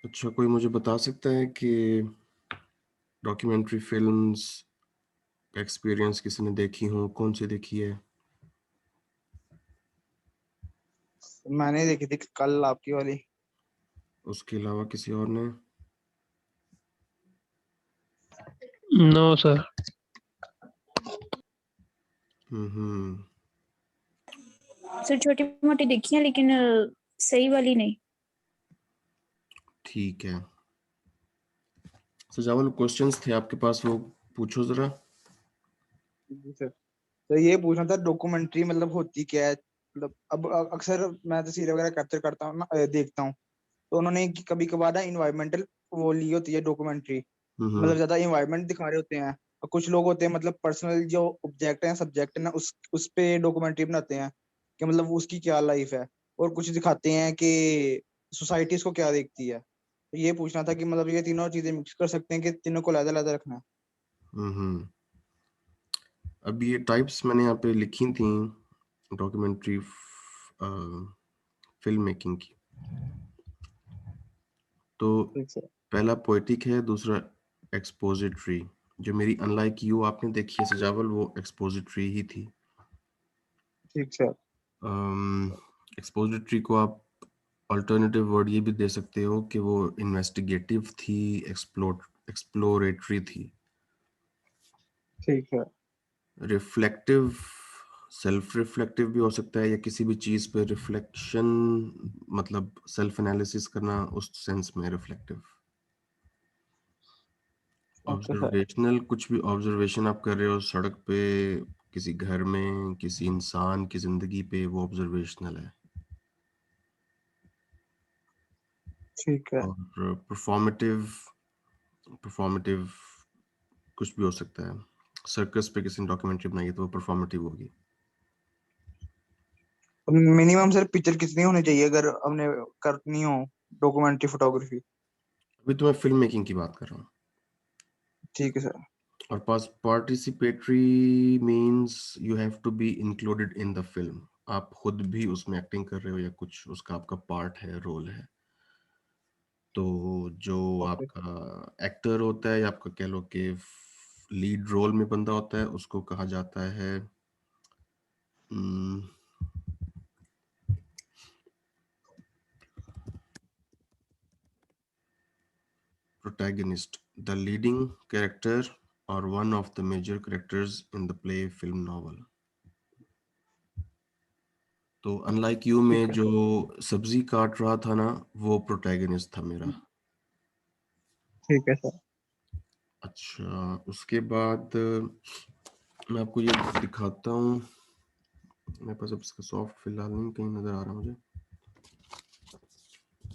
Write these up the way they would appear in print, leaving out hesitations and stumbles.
अच्छा, कोई मुझे बता सकता है कि डॉक्यूमेंट्री फिल्म्स एक्सपीरियंस किसी ने देखी हो, कौन सी देखी है? मैंने देखी थी कल आपकी वाली। उसके अलावा किसी और ने? No sir. हम्म। सर छोटी मोटी देखी है लेकिन सही वाली नहीं। ठीक है सजावल, क्वेश्चंस थे आपके पास, वो पूछो जरा। जी सर। तो ये पूछना था, डॉक्यूमेंट्री मतलब होती क्या है? मतलब अब अक्सर मैं तस्वीरें वगैरह कैप्चर करता हूँ ना, देखता हूँ। तो उन्होंने कभी कभार ना इन्वायरमेंटल वो ली होती है डॉक्यूमेंट्री। हम्म। मतलब ज्यादा इन्वायरमेंट दिखा रहे होते हैं, और कुछ लोग होते हैं मतलब पर्सनल जो ऑब्जेक्ट है सब्जेक्ट है ना, उस पे डॉक्यूमेंट्री बनाते हैं कि मतलब उसकी क्या लाइफ है। और कुछ दिखाते हैं कि सोसाइटी इसको क्या देखती है। तो ये पूछना था कि मतलब ये तीनों चीजें मिक्स कर सकते हैं कि तीनों को अलग अलग रखना है? हम्म। अब ये टाइप्स मैंने यहाँ पे लिखी थी डॉक्यूमेंट्री फिल्म मेकिंग की। तो ठीक सर। पहला पोएटिक है, दूसरा एक्सपोजिटरी। जो मेरी अनलाइक यू आपने देखी है सजावल, वो एक्सपोजिटरी ही थी। ठीक सर। एक्सपोजिटरी को आप अल्टरनेटिव वर्ड ये भी दे सकते हो कि वो इन्वेस्टिगेटिव थी, एक्सप्लोरेटरी थी। ठीक है। रिफ्लेक्टिव, सेल्फ रिफ्लेक्टिव भी हो सकता है, या किसी भी चीज पे रिफ्लेक्शन, मतलब सेल्फ एनालिसिस करना, उस सेंस में रिफ्लेक्टिव। Okay sir. ऑब्जर्वेशनल, कुछ भी ऑब्जर्वेशन आप कर रहे हो सड़क पे, किसी घर में, किसी इंसान की जिंदगी पे, वो ऑब्जर्वेशनल है। ठीक है। और परफॉर्मेटिव, परफॉर्मेटिव कुछ भी हो सकता है। सर्कस पे किसी ने डॉक्यूमेंट्री बनाई है तो वो परफॉर्मेटिव होगी। मिनिमम सर पिक्चर कितनी होनी चाहिए अगर हमने करनी हो डॉक्यूमेंट्री फोटोग्राफी? अभी तो मैं फिल्म मेकिंग की बात कर रहा हूँ। ठीक है सर। और पास participatory means you have to be included in the film. आप खुद भी उसमें एक्टिंग कर रहे हो या कुछ उसका आपका पार्ट है, रोल है। तो जो ओके। आपका एक्टर होता है, या आपका कह लो कि लीड रोल में बंदा होता है, उसको कहा जाता है प्रोटैगनिस्ट, द लीडिंग कैरेक्टर और one of the major characters in the play, film, novel. तो अनलाइक यू ठीक में है। जो सब्जी काट रहा था ना, वो प्रोटैगनिस्ट था मेरा। ठीक है सर। अच्छा, उसके बाद मैं आपको ये दिखाता हूँ। मेरे पास अब इसका सॉफ्ट फिलहाल नहीं कहीं नजर आ रहा मुझे।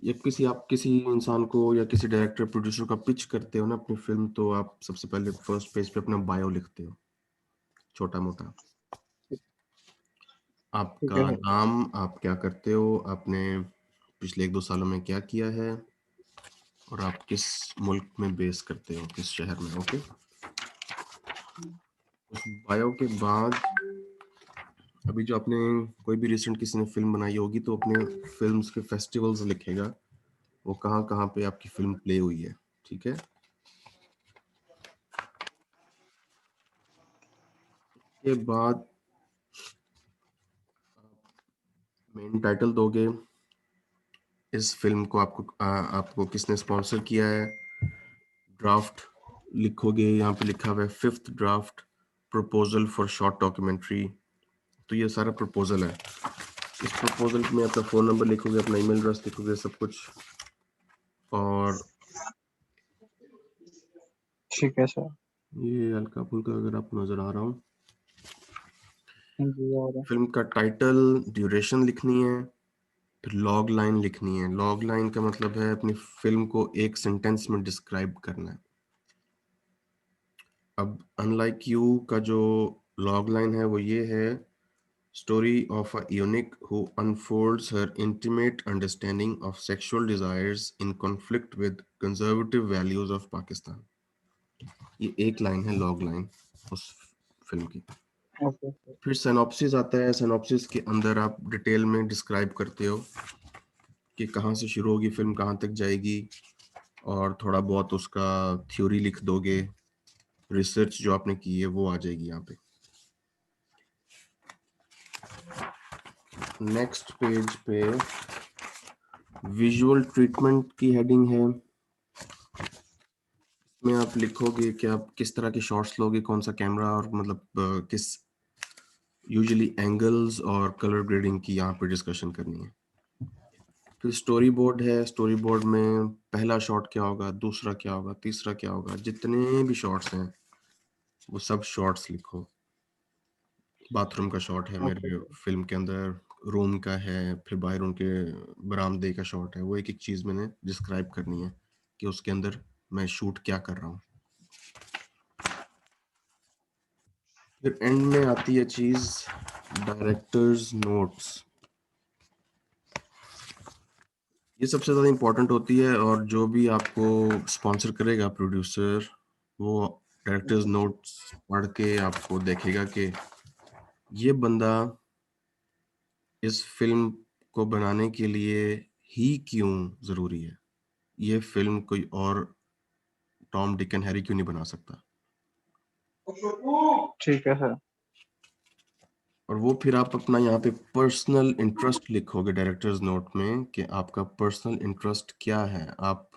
ये किसी, आप किसी इंसान को या किसी डायरेक्टर प्रोड्यूसर का पिच करते हो ना अपनी फिल्म, तो आप सबसे पहले फर्स्ट पेज पे अपना बायो लिखते हो, छोटा मोटा। ठीक आपका है सर। नाम, आप क्या करते हो, आपने पिछले 1-2 सालों में क्या किया है, और आप किस मुल्क में बेस करते हो, किस शहर में। ओके। उस बायो के बाद अभी जो आपने कोई भी रिसेंट किसी ने फिल्म बनाई होगी, तो अपने फिल्म्स के फेस्टिवल्स लिखेगा, वो कहाँ कहाँ पे आपकी फिल्म प्ले हुई है। ठीक है। के बाद मेन टाइटल दोगे, इस फिल्म को आपको किसने स्पॉन्सर किया है। ड्राफ्ट लिखोगे, यहाँ पे लिखा हुआ है 5th draft proposal for short documentary. तो ये सारा प्रपोजल है। इस प्रपोजल में अपना फोन नंबर लिखोगे, अपना ईमेल एड्रेस लिखोगे, सब कुछ। और ठीक है सर। ये हल्का फुल्का अगर आपको नजर आ रहा हूँ, जी और फिल्म का टाइटल, ड्यूरेशन लिखनी है, फिर लॉग लाइन लिखनी है। लॉग लाइन का मतलब है अपनी फिल्म को एक सेंटेंस में डिस्क्राइब करना है। अब अनलाइक यू का जो लॉग लाइन है वो ये है: story of a eunuch who unfolds her intimate understanding of sexual desires in conflict with conservative values of Pakistan। ये एक लाइन है, लॉग लाइन उस फिल्म की। Okay sir. फिर सिनॉप्सिस आता है। सिनॉप्सिस के अंदर आप डिटेल में डिस्क्राइब करते हो कि कहाँ से शुरू होगी फिल्म, कहाँ तक जाएगी, और थोड़ा बहुत उसका थ्योरी लिख दोगे, रिसर्च जो आपने की है वो आ जाएगी यहाँ पे। नेक्स्ट पेज पे विजुअल ट्रीटमेंट की हेडिंग है, में आप लिखोगे कि आप किस तरह के शॉट्स लोगे, कौन सा कैमरा, और मतलब किस यूजुअली एंगल्स और कलर ग्रेडिंग की यहाँ पे डिस्कशन करनी है। फिर स्टोरी बोर्ड है, स्टोरी बोर्ड में पहला शॉट क्या होगा, दूसरा क्या होगा, तीसरा क्या होगा, जितने भी शॉट्स हैं वो सब शॉट्स लिखो। बाथरूम का शॉट है मेरे फिल्म के अंदर, रूम का है, फिर बाहर उनके बरामदे का शॉट है, वो एक एक चीज मैंने डिस्क्राइब करनी है कि उसके अंदर मैं शूट क्या कर रहा हूँ। फिर एंड में आती है चीज डायरेक्टर्स नोट्स। ये सबसे ज्यादा इंपॉर्टेंट होती है, और जो भी आपको स्पॉन्सर करेगा प्रोड्यूसर, वो डायरेक्टर्स नोट्स पढ़ के आपको देखेगा कि ये बंदा इस फिल्म को बनाने के लिए ही क्यों जरूरी है, ये फिल्म कोई और टॉम डिक एंड हैरी क्यों नहीं बना सकता। ठीक है सर। और वो फिर आप अपना यहाँ पे पर्सनल इंटरेस्ट लिखोगे डायरेक्टर्स नोट में कि आपका पर्सनल इंटरेस्ट क्या है, आप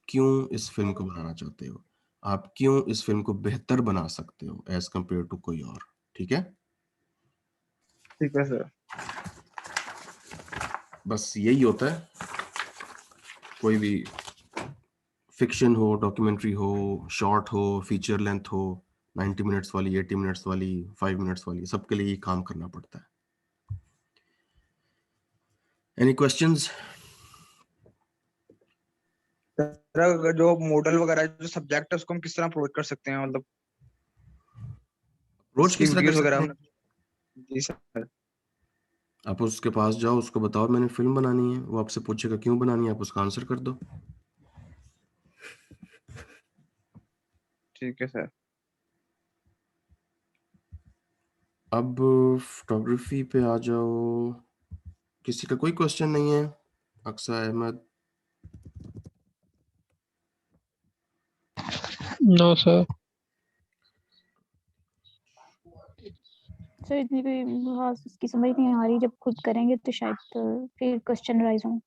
क्यों इस फिल्म को बनाना चाहते हो, आप क्यों इस फिल्म को बेहतर बना सकते हो एज कंपेयर टू कोई और। ठीक है, ठीक है सर। बस यही होता है। कोई भी फिक्शन हो, डॉक्यूमेंट्री हो, शॉर्ट हो, फीचर लेंथ हो, 90 मिनट्स वाली, 80 मिनट्स वाली, 5 मिनट्स वाली, सबके लिए ये काम करना पड़ता है। Any questions? सर अगर जो मॉडल वगैरह जो सब्जेक्ट है उसको हम किस तरह अप्रोच कर सकते हैं, मतलब अप्रोच उसकी किस तरह कर वीडियोस सकते वगैरह हैं? जी सर। आप उसके पास जाओ, उसको बताओ मैंने फिल्म बनानी है, वो आपसे पूछेगा क्यों बनानी है, आप उसका आंसर कर दो। ठीक है सर। अब फोटोग्राफी पे आ जाओ, किसी का कोई क्वेश्चन नहीं है? Aqsa Ahmed? No sir. Sir इतनी कोई खास उसकी समझ नहीं आ रही, जब खुद करेंगे तो शायद फिर क्वेश्चन राइज हों।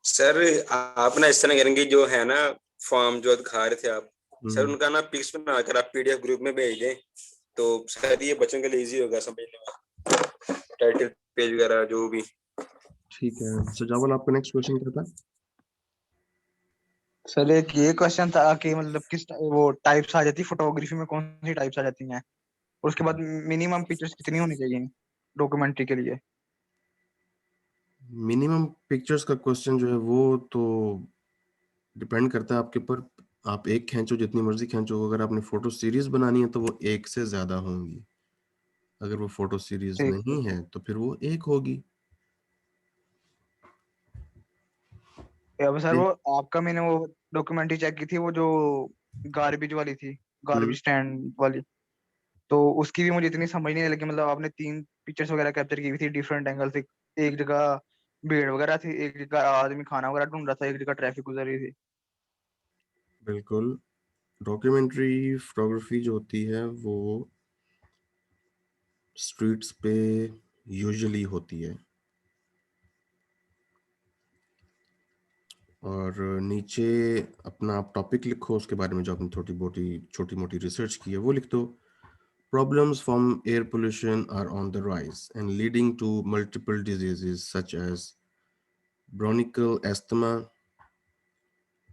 सर आप ना इस तरह करेंगे, जो है ना फॉर्म जो दिखा रहे थे आप सर, उनका ना पिक्स बनाकर आप पीडीएफ ग्रुप में भेज दें तो शायद ये बच्चों के लिए इजी होगा समझने में, टाइटल पेज वगैरह जो भी। ठीक है सजावल, आपका नेक्स्ट क्वेश्चन क्या था? सर एक ये क्वेश्चन था कि मतलब किस वो टाइप्स आ जाती है फोटोग्राफी में, कौन सी टाइप्स आ जाती हैं, और उसके बाद मिनिमम पिक्चर्स कितनी होनी चाहिए डॉक्यूमेंट्री के लिए। मिनिमम पिक्चर्स का क्वेश्चन जो है वो तो डिपेंड करता है आपके ऊपर। आप एक खींचो, जितनी मर्जी खींचो, अगर आपने फोटो सीरीज बनानी है तो वो एक से ज्यादा होंगी, अगर वो फोटो सीरीज ठीक। नहीं है तो फिर वो एक होगी। अब सर वो आपका मैंने वो डॉक्यूमेंट्री चेक की थी, वो जो गार्बेज वाली थी, हम्म, गार्बेज स्टैंड वाली, तो उसकी भी मुझे इतनी समझ नहीं लगी। मतलब आपने 3 पिक्चर्स वगैरह कैप्चर की हुई थी डिफरेंट एंगल से, एक जगह भीड़ वगैरह थी, एक जगह आदमी खाना वगैरह ढूंढ रहा था, एक जगह ट्रैफिक गुजर रही थी। बिल्कुल। डॉक्यूमेंट्री फोटोग्राफी जो होती है वो स्ट्रीट्स पे यूजुअली होती है, और नीचे अपना आप टॉपिक लिखो, उसके बारे में जो आपने छोटी मोटी रिसर्च की है वो लिख दो। Problems from air pollution are on the rise and leading to multiple diseases such as bronchial asthma,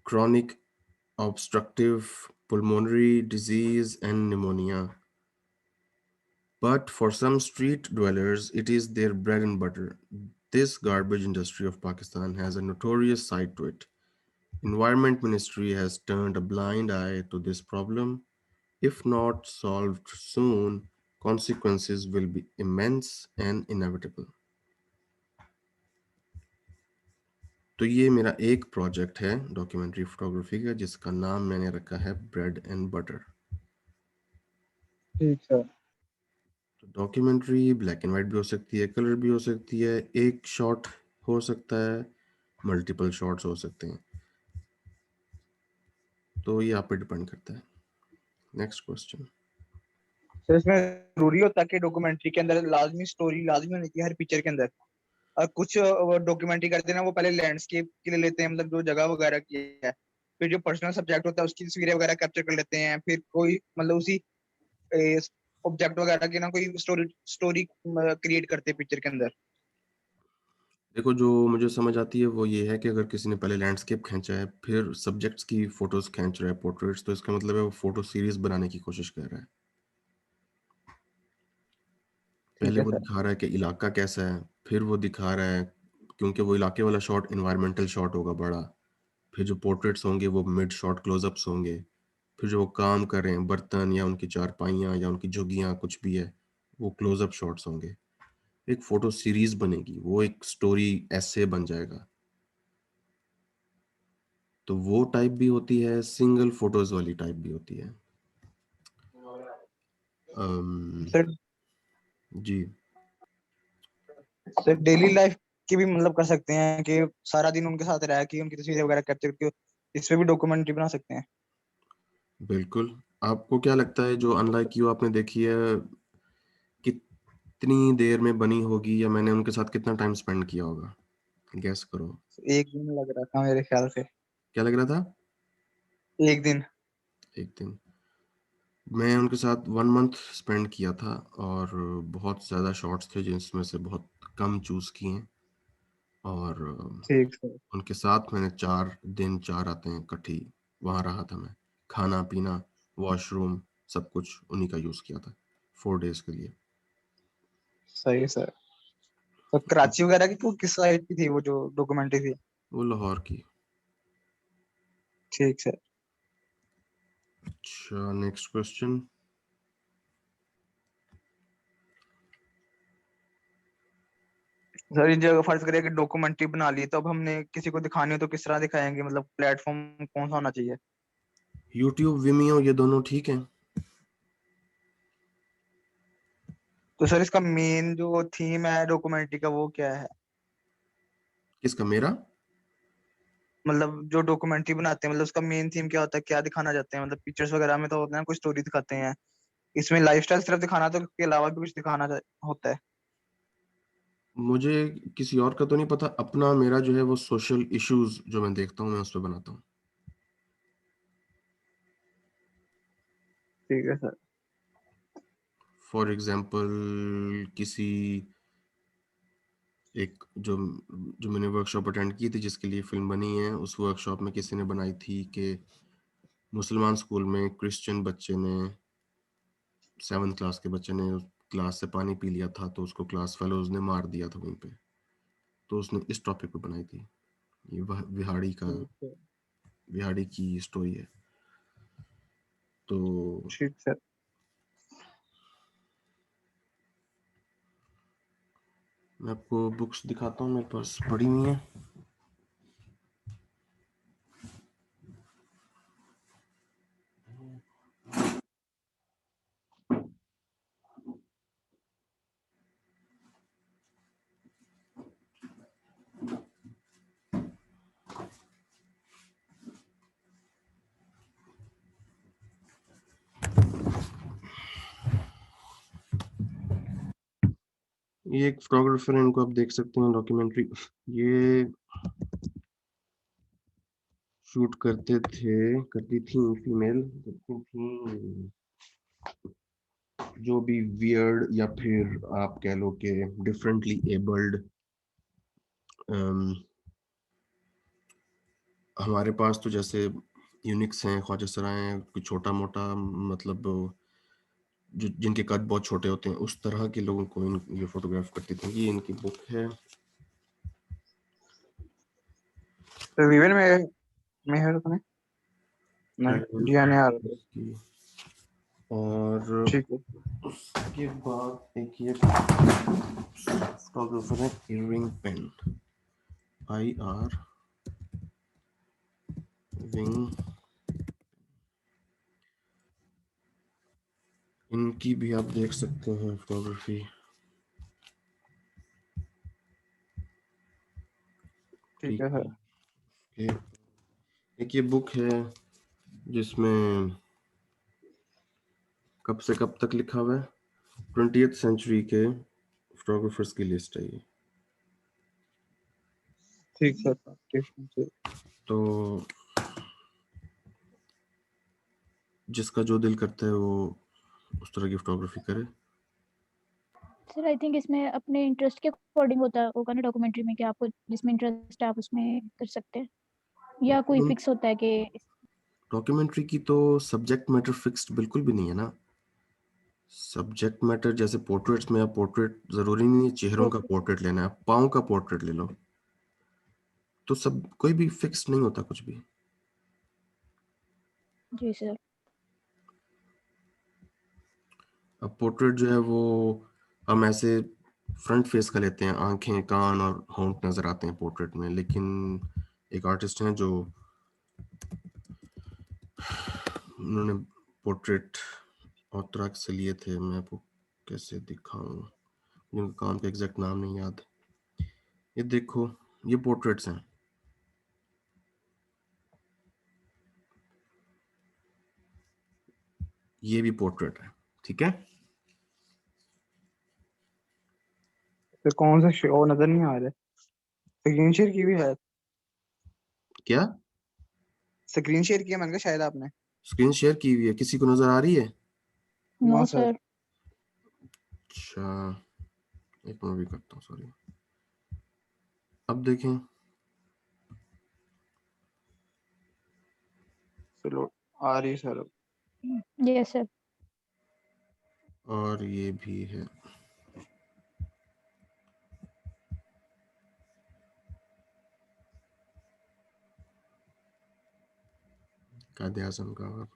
chronic obstructive pulmonary disease, and pneumonia. But for some street dwellers, it is their bread and butter. This garbage industry of Pakistan has a notorious side to it. Environment Ministry has turned a blind eye to this problem. If not solved soon, consequences will be immense and inevitable. तो ये मेरा एक project है documentary photography का, जिसका नाम मैंने रखा है ब्रेड एंड बटर। ठीक सर। तो डॉक्यूमेंट्री ब्लैक एंड वाइट भी हो सकती है, कलर भी हो सकती है, एक शॉट हो सकता है, मल्टीपल शॉट्स हो सकते हैं। तो ये आप पे डिपेंड करता है। Next question. सर इसमें जरूरी होता है कि डॉक्यूमेंट्री के अंदर लाजमी स्टोरी लाजमी होनी चाहिए हर पिक्चर के अंदर? और कुछ डॉक्यूमेंट्री करते हैं ना, वो पहले लैंडस्केप के लिए लेते हैं, मतलब जो जगह वगैरह की है, फिर जो पर्सनल सब्जेक्ट होता है उसकी तस्वीरें वगैरह कैप्चर कर लेते हैं, फिर कोई मतलब उसी ऑब्जेक्ट वगैरह की ना कोई स्टोरी स्टोरी क्रिएट करते हैं पिक्चर के अंदर। देखो, जो मुझे समझ आती है वो ये है कि अगर किसी ने पहले लैंडस्केप खींचा है, फिर सब्जेक्ट्स की फोटोज खींच रहा है, पोर्ट्रेट्स, तो इसका मतलब है वो फोटो सीरीज बनाने की कोशिश कर रहा है। ठीक पहले है वो सर। दिखा रहा है कि इलाका कैसा है, फिर वो दिखा रहा है, क्योंकि वो इलाके वाला शॉट इन्वायरमेंटल शॉट होगा बड़ा, फिर जो पोर्ट्रेट्स होंगे वो मिड शॉट क्लोजअप्स होंगे, फिर जो वो काम कर रहे हैं, बर्तन या उनकी चारपाइयाँ या उनकी झुग्गियाँ कुछ भी है, वो क्लोजअप शॉट्स होंगे। एक फोटो सीरीज बनेगी, वो एक स्टोरी ऐसे बन जाएगा। तो वो टाइप भी होती है, सिंगल फोटोज वाली टाइप भी होती है। सर जी। सर डेली लाइफ की भी मतलब कर सकते हैं कि सारा दिन उनके साथ रह के उनकी तस्वीरें वगैरह कैप्चर करके इस पे भी डॉक्यूमेंट्री बना सकते हैं? बिल्कुल। आपको क्या लगता है जो अनलाइक यू आपने देखी है, कितनी देर में बनी होगी, या मैंने उनके साथ कितना टाइम स्पेंड किया होगा? गैस करो। एक दिन लग रहा था मेरे ख्याल से। क्या लग रहा था? एक दिन। एक दिन। मैं उनके साथ 1 मंथ स्पेंड किया था, और बहुत ज़्यादा शॉट्स थे जिसमें से बहुत कम चूज़ किए हैं, और ठीक सर। उनके साथ मैंने 4 दिन 4 रातें इकट्ठी वहाँ रहा था मैं। खाना पीना, वॉशरूम, सब कुछ उन्हीं का यूज़ किया था 4 डेज़ के लिए। सही है सर। तो कराची वगैरह की किस साइड की थी वो जो डॉक्यूमेंट्री थी? वो लाहौर की। ठीक सर। अच्छा, नेक्स्ट क्वेश्चन। सर जो फर्ज करिए कि डॉक्यूमेंट्री बना ली, तो अब हमने किसी को दिखानी हो तो किस तरह दिखाएंगे, मतलब प्लेटफॉर्म कौन सा होना चाहिए? यूट्यूब, विमियो, ये दोनों ठीक हैं। तो सर इसका मेन जो थीम है डॉक्यूमेंट्री का वो क्या है? किसका, मेरा? मतलब जो डॉक्यूमेंट्री बनाते हैं मतलब उसका मेन थीम क्या होता है, क्या दिखाना चाहते हैं? मतलब पिक्चर्स वगैरह में तो होता है ना, कोई स्टोरी दिखाते हैं, इसमें लाइफस्टाइल सिर्फ दिखाना तो के अलावा भी कुछ दिखाना होता है? मुझे किसी और का तो नहीं पता, अपना मेरा जो है वो सोशल इश्यूज जो मैं देखता हूँ मैं उस पर बनाता हूँ। ठीक है सर। फॉर एग्जांपल, किसी एक जो जो मैंने वर्कशॉप अटेंड की थी जिसके लिए फिल्म बनी है, उस वर्कशॉप में किसी ने बनाई थी कि मुसलमान स्कूल में क्रिश्चियन बच्चे ने, 7th क्लास के बच्चे ने क्लास से पानी पी लिया था, तो उसको क्लास फेलोज ने मार दिया था वहीं पे। तो उसने इस टॉपिक पे बनाई थी। ये ठीक है। विहाड़ी की स्टोरी है। तो ठीक सर। मैं आपको बुक्स दिखाता हूँ, मेरे पास पड़ी हुई है। ये एक फोटोग्राफर है, इनको आप देख सकते हैं, डॉक्यूमेंट्री ये शूट करती थी फीमेल, करती थी जो भी वियर्ड या फिर आप कह लो कि डिफरेंटली एबल्ड। हमारे पास तो जैसे यूनिक्स हैं, ख्वाजा सराय हैं, कोई छोटा मोटा, मतलब जो जिनके कद बहुत छोटे होते हैं, उस तरह के लोगों को ये फोटोग्राफ करती थी। ये इनकी बुक है। तो विवेन में है तो नहीं डीएनए आ रहा है। इसकी, और ठीक है। उसके बाद एक ये फोटोग्राफर है, इरविंग पेन, IR विंग। इनकी भी आप देख सकते हैं फोटोग्राफी। ठीक ठीक है है। सर। एक ये बुक है, जिसमें कब से कब तक लिखा हुआ है, 20th सेंचुरी के फोटोग्राफर्स की लिस्ट है ये। ठीक सर। तो जिसका जो दिल करता है वो उस तरह की फोटोग्राफी करे। सर आई थिंक इसमें अपने इंटरेस्ट के अकॉर्डिंग होता होगा ना डॉक्यूमेंट्री में, कि आपको जिसमें इंटरेस्ट है आप उसमें कर सकते हैं, या कोई फिक्स होता है कि डॉक्यूमेंट्री की तो सब्जेक्ट मैटर फिक्स्ड बिल्कुल भी नहीं है ना। सब्जेक्ट मैटर जैसे पोर्ट्रेट्स में, आप पोर्ट्रेट जरूरी नहीं है चेहरों का पोर्ट्रेट लेना है, आप पाँव का पोर्ट्रेट ले लो, तो सब कोई भी फिक्स नहीं होता कुछ भी। जी सर। अब पोर्ट्रेट जो है वो हम ऐसे फ्रंट फेस का लेते हैं, आंखें, कान और होंठ नजर आते हैं पोर्ट्रेट में, लेकिन एक आर्टिस्ट हैं जो उन्होंने पोर्ट्रेट और तरह से लिए थे, मैं आपको कैसे दिखाऊं, जिनका काम का एग्जैक्ट नाम नहीं याद। ये देखो, ये पोर्ट्रेट्स हैं, ये भी पोर्ट्रेट है, ठीक है। तो कौन सा शो नजर नहीं आ रहा है? स्क्रीन शेयर की भी है? क्या स्क्रीन शेयर किया मैंने कहा शायद आपने। स्क्रीन शेयर की हुई है, किसी को नजर आ रही है? No no sir. सर। अच्छा, एक मैं भी करता हूँ, सॉरी। अब देखें, चलो आ रही सर। Yes sir. और ये भी है, कायदे आज़म का और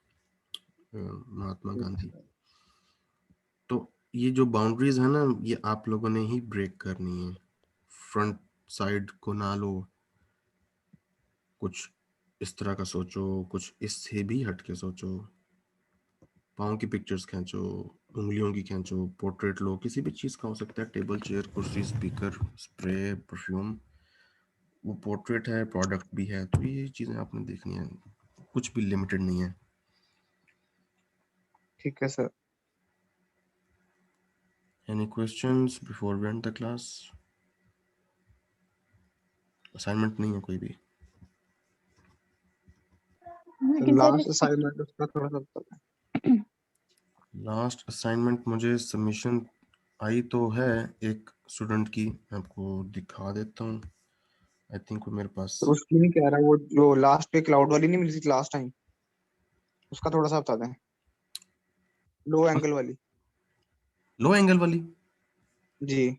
महात्मा गांधी। तो ये जो बाउंड्रीज है ना, ये आप लोगों ने ही ब्रेक करनी है। फ्रंट साइड को ना लो, कुछ इस तरह का सोचो, कुछ इससे भी हटके सोचो। पाँव की पिक्चर्स खींचो, उंगलियों की खींचो, पोर्ट्रेट लो, किसी भी चीज़ का हो सकता है, टेबल, चेयर, कुर्सी, स्पीकर, स्प्रे, परफ्यूम। वो पोर्ट्रेट है, प्रोडक्ट भी है, तो ये चीज़ें आपने देखनी है, कुछ भी लिमिटेड नहीं है। ठीक है sir. Any questions before we end the class? Assignment नहीं है कोई भी? लेकिन सर लास्ट असाइनमेंट उसका थोड़ा सा बता दें। लास्ट असाइनमेंट मुझे सबमिशन आई तो है एक स्टूडेंट की, मैं आपको दिखा देता हूँ। आई थिंक वो मेरे पास, तो उसकी नहीं कह रहा, वो जो लास्ट पे क्लाउड वाली नहीं मिली थी लास्ट टाइम, उसका थोड़ा सा बता दें। लो एंगल वाली। लो एंगल वाली, जी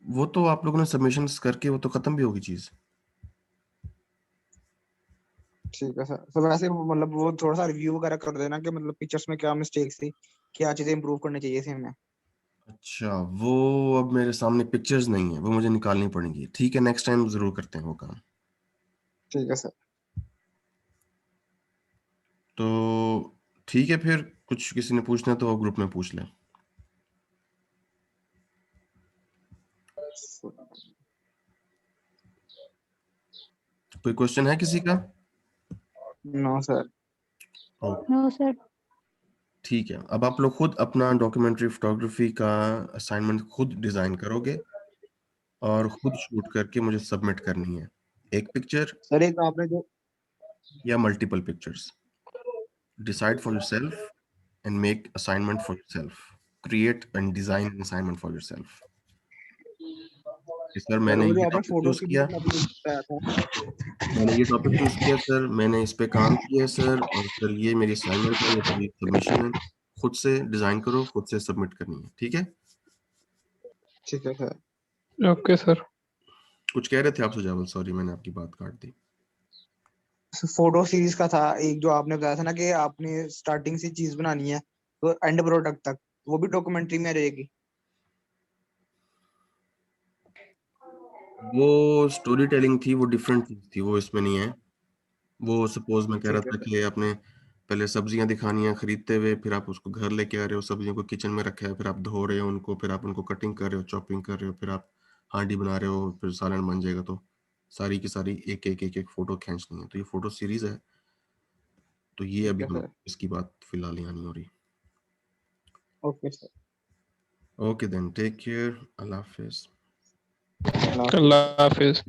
वो तो आप लोगों ने सबमिशंस करके वो तो खत्म भी होगी चीज। ठीक है सर। तो वैसे मतलब वो थोड़ा सा रिव्यू वगैरह कर देना कि मतलब पिक्चर्स में क्या मिस्टेक्स थी, क्या चीजें इंप्रूव करनी चाहिए थी हमें। अच्छा, वो अब मेरे सामने पिक्चर्स नहीं है, वो मुझे निकालनी पड़ेंगी। ठीक है, नेक्स्ट टाइम जरूर करते हैं वो काम। ठीक है सर। तो ठीक है, फिर कुछ किसी ने पूछना है तो ग्रुप में पूछ लें। कोई क्वेश्चन है किसी का? No sir. Okay, no sir. ठीक है। अब आप लोग खुद अपना डॉक्यूमेंट्री फोटोग्राफी का असाइनमेंट खुद डिजाइन करोगे और खुद शूट करके मुझे सबमिट करनी है, एक पिक्चर सर एक आपने जो या multiple pictures. Decide for yourself and make assignment for yourself. Create and design an assignment for yourself. Sir sir मैंने वो जो ये आपने टॉपिक फोटो चूज की किया, बताया था। मैंने ये टॉपिक चूज किया सर, मैंने इस पे काम किया सर, और सर ये मेरी असाइनमेंट है, ये मेरी सबमिशन है। खुद से डिजाइन करो, खुद से सबमिट करनी है, ठीक है। ठीक है सर। Okay sir. कुछ कह रहे थे आप सुजावल? सॉरी मैंने आपकी बात काट दी। फोटो सीरीज का था एक, जो आपने बताया था ना कि आपने स्टार्टिंग से चीज बनानी है तो एंड प्रोडक्ट तक, वो भी डॉक्यूमेंट्री में रहेगी। वो स्टोरी टेलिंग थी, वो डिफरेंट चीज थी, वो इसमें नहीं है। वो सपोज मैं कह रहा ठीक है था सर। कि आपने पहले सब्जियां दिखानी है खरीदते हुए, फिर आप उसको घर लेके आ रहे हो, सब्जियों को किचन में रखा है, फिर आप धो रहे हो उनको, फिर आप उनको कटिंग कर रहे हो, चॉपिंग कर रहे हो, फिर आप हांडी बना रहे हो, फिर सालन बन जाएगा। तो सारी की सारी एक एक फोटो खींचनी है, तो ये फोटो सीरीज है। तो ये अभी ठीक है हम सर। इसकी बात फिलहाल यहाँ नहीं हो रही। Okay sir. Okay then, take care, अल्लाह हाफिज। अल्लाह हाफिज। अल्लाह हाफिज।